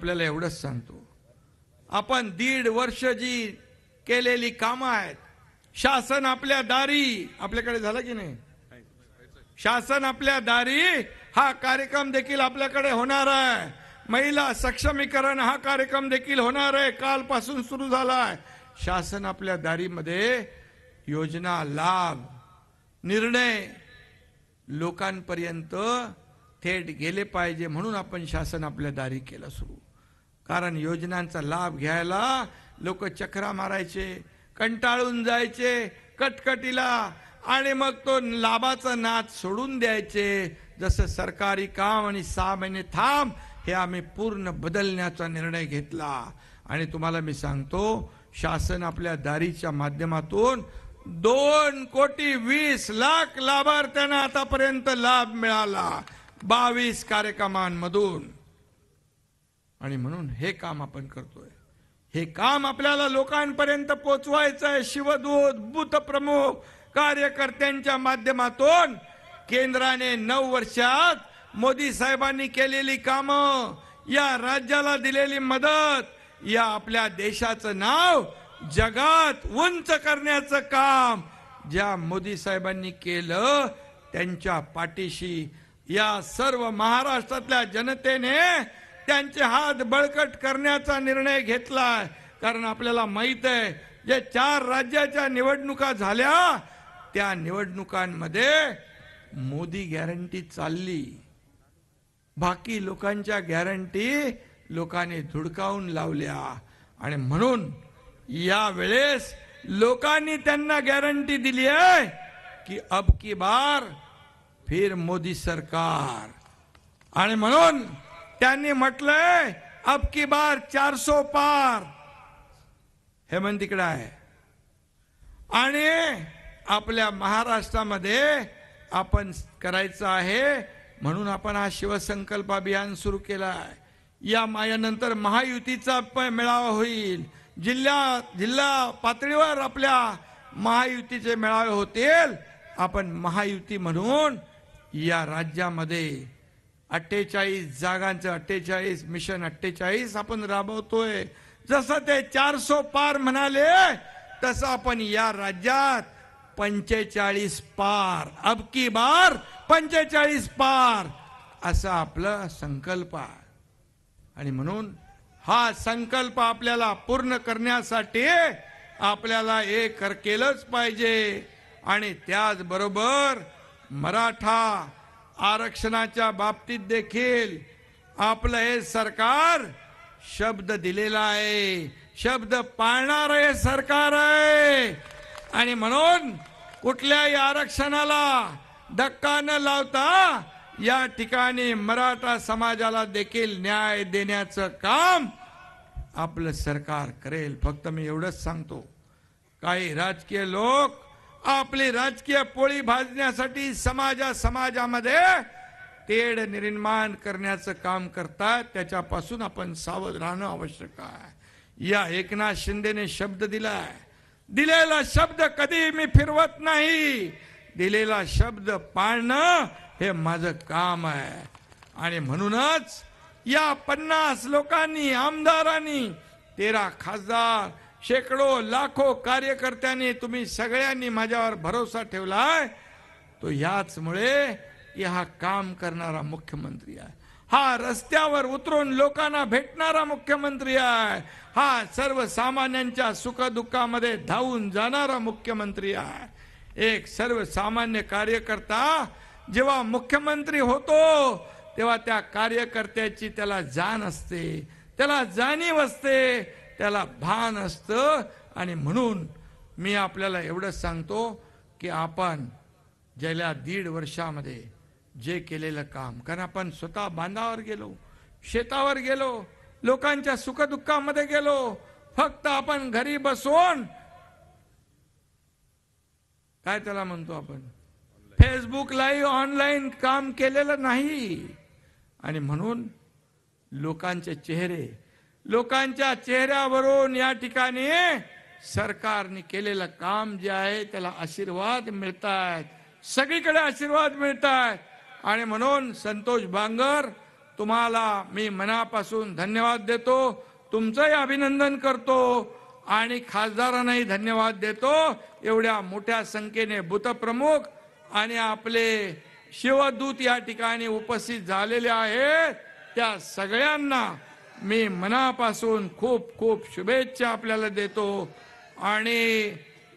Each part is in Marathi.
आपल्याला एवढंच सांगतो, आपण 1.5 वर्ष जी केलेली कामं आहेत, शासन आपल्या दारी, आपल्याकडे झालं की नाही, शासन आपल्या दारी हा कार्यक्रम देखील आपल्याकडे होणार आहे. महिला सक्षमीकरण हा कार्यक्रम देखील होणार आहे, कालपासून सुरू झाला आहे. शासन आपल्या दारीमध्ये योजना, लाभ, निर्णय लोकांपर्यंत थेट गेले पाहिजे म्हणून आपण शासन आपल्या दारी केलं सुरू. कारण योजनांचा लाभ घ्यायला लोक चक्रा मारायचे, कंटाळून जायचे कटकटीला, आणि मग तो लाभाचा नाद सोडून द्यायचे. जसं सरकारी काम आणि 6 महिने थांब, हे आम्ही पूर्ण बदलण्याचा निर्णय घेतला. आणि तुम्हाला मी सांगतो, शासन आपल्या दारीच्या माध्यमातून 2,20,00,000 लाभार्थ्यांना आतापर्यंत लाभ मिळाला 22 कार्यक्रमांमधून. आणि म्हणून हे काम आपण करतोय. हे काम आपल्याला लोकांपर्यंत पोचवायचं आहे. शिवदूत, बूथ प्रमुख, कार्यकर्त्यांच्या माध्यमातून केंद्राने 9 वर्षात मोदी साहेबांनी केलेली कामं, या राज्याला दिलेली मदत, या आपल्या देशाचं नाव जगात उंच करण्याचं काम ज्या मोदी साहेबांनी केलं, त्यांच्या पाठीशी या सर्व महाराष्ट्रातल्या जनतेने त्यांचे हात बळकट करण्याचा निर्णय घेतलाय. कारण आपल्याला माहित आहे, जे 4 राज्याच्या निवडणुका झाल्या, त्या निवडणुकांमध्ये मोदी गॅरंटी चालली, बाकी लोकांच्या गॅरंटी लोकांनी धुडकावून लावल्या. आणि म्हणून या वेळेस लोकांनी त्यांना गॅरंटी दिली आहे की अब की बार फिर मोदी सरकार. आणि म्हणून त्यांनी म्हटलंय अब की बार 400 पार. हेमंत तिकडे आहे. आणि आपल्या महाराष्ट्रामध्ये आपण करायचं आहे म्हणून आपण हा शिवसंकल्प अभियान सुरू केला आहे. यानंतर महायुतीचा मेळावा होईल. जिल्हा पातळीवर आपल्या महायुतीचे मेळावे होतील. आपण महायुती म्हणून या राज्यामध्ये 48 जागांचं 48 मिशन 48 आपण राबवतोय. जसं ते 400 पार म्हणाले, तसं आपण या राज्यात 45 पार, अब की बार 45 पार, असा आपला संकल्प आहे. आणि म्हणून हा संकल्प आपल्याला पूर्ण करण्यासाठी आपल्याला एक केलंच पाहिजे. आणि त्याचबरोबर मराठा आरक्षणाच्या बाबतीत देखील आपलं हे सरकार शब्द दिलेला आहे, शब्द पाळणारे सरकार आहे. आणि म्हणून कुठल्याही आरक्षणाला धक्का न लावता या ठिकाणी मराठा समाजाला देखील न्याय देण्याचं काम आपलं सरकार करेल. फक्त मी एवढंच सांगतो, काही राजकीय लोक आपली राजकीय पोळी भाजण्यासाठी समाजामध्ये तेढ निर्माण करण्याचं काम करतात. त्याच्यापासून आपण सावध राहणं आवश्यक आहे. या एकनाथ शिंदेने शब्द दिलाय, दिलेला शब्द कधी मी फिरवत नाही. दिलेला शब्द पाळणं हे माझं काम आहे. आणि म्हणूनच या 50 लोकांनी, आमदारांनी, 13 खासदार, शेकडो लाखो कार्यकर्त्यांनी, तुम्ही सगळ्यांनी माझ्यावर भरोसा ठेवलाय. तो याचमुळे की हा काम करणारा मुख्यमंत्री आहे, हा रस्त्यावर उतरून लोकांना भेटणारा मुख्यमंत्री आहे, हा सर्वसामान्यांच्या सुखदुःखामध्ये धावून जाणारा मुख्यमंत्री आहे. एक सर्वसामान्य कार्यकर्ता जेव्हा मुख्यमंत्री होतो तेव्हा त्या कार्यकर्त्याची त्याला जाण असते, त्याला जाणीव असते, त्याला भान असतं. आणि म्हणून मी आपल्याला एवढंच सांगतो की आपण गेल्या 1.5 वर्षामध्ये जे केलेलं काम, कारण आपण स्वतः बांधावर गेलो, शेतावर गेलो, लोकांच्या सुखदुःखामध्ये गेलो. फक्त आपण घरी बसून काय त्याला म्हणतो आपण फेसबुक लाईव्ह ऑनलाईन काम केलेलं नाही. आणि म्हणून लोकांचे चेहरे, लोकांच्या चेहऱ्यावरून या ठिकाणी सरकारने केलेलं काम जे आहे त्याला आशीर्वाद मिळतात, सगळीकडे आशीर्वाद मिळतात. आणि म्हणून संतोष बांगर तुम्हाला मी मनापासून धन्यवाद देतो, तुमचंही अभिनंदन करतो आणि खासदारांनाही धन्यवाद देतो. एवढ्या मोठ्या संख्येने बूथप्रमुख आणि आपले शिवदूत या ठिकाणी उपस्थित झालेले आहेत, त्या सगळ्यांना मी मनापासून खूप खूप शुभेच्छा आपल्याला देतो आणि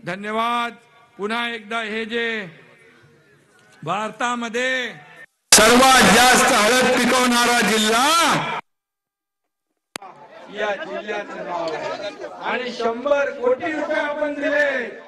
धन्यवाद. पुन्हा एकदा हे जे भारतामध्ये सर्वात जास्त हळद पिकवणारा जिल्हा या जिल्ह्याचं नाव आहे आणि 100 कोटी रुपये आपण दिले.